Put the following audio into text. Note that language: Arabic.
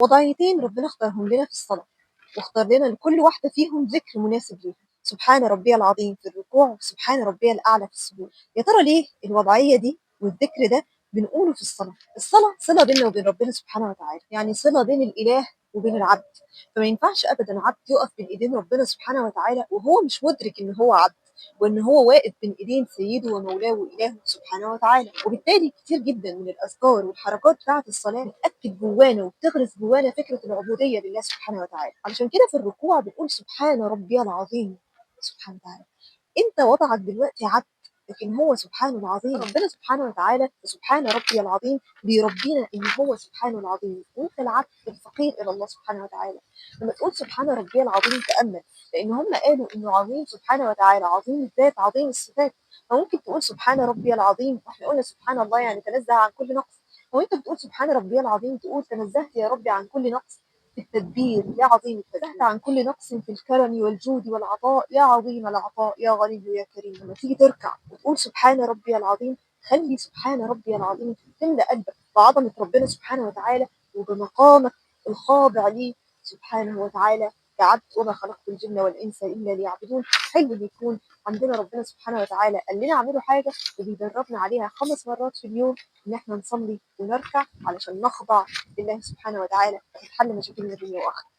وضعيتين ربنا اختارهم لنا في الصلاة، واختار لنا لكل واحدة فيهم ذكر مناسب ليها. سبحان ربي العظيم في الركوع، وسبحان ربي الأعلى في السجود. يا ترى ليه الوضعية دي والذكر ده بنقوله في الصلاة؟ الصلاة صلة بيننا وبين ربنا سبحانه وتعالى، يعني صلة بين الإله وبين العبد. فما ينفعش أبدا عبد يقف بين إيدين ربنا سبحانه وتعالى وهو مش مدرك إن هو عبد، وإن هو واقف بين إيدين سيده ومولاه وإلهه سبحانه وتعالى. وبالتالي كتير جدا من الأذكار والحركات بتاعة الصلاة بتأكد جوانا وبتغرس جوانا فكرة العبودية لله سبحانه وتعالى. علشان كده في الركوع بنقول سبحان ربي العظيم سبحانه وتعالى. انت وضعك دلوقتي عبد، لكن هو سبحانه العظيم. ربنا سبحانه وتعالى سبحان ربي العظيم بيربينا ان هو سبحانه العظيم، وانت العبد الفقير الى الله سبحانه وتعالى. لما تقول سبحان ربي العظيم تامل، لان هم قالوا انه عظيم سبحانه وتعالى، عظيم الذات عظيم الصفات. فممكن تقول سبحان ربي العظيم، واحنا قلنا سبحان الله يعني تنزه عن كل نقص. وانت بتقول سبحان ربي العظيم تقول تنزهت يا ربي عن كل نقص في التدبير يا عظيم التدبير، عن كل نقص في الكرم والجود والعطاء يا عظيم العطاء يا غني يا كريم. لما تيجي تركع وتقول سبحان ربي العظيم، خلي سبحان ربي العظيم تملأ قلبك بعظمة ربنا سبحانه وتعالى وبمقامك الخاضع ليه سبحانه وتعالى كعبد. وما خلقت الجن والإنس إلا ليعبدون. حلو إن يكون عندنا ربنا سبحانه وتعالى قال لنا اعملوا حاجة وبيدربنا عليها 5 مرات في اليوم، إن إحنا نصلي ونركع علشان نخضع لله سبحانه وتعالى وتتحل مشاكلنا الدنيا وآخرة.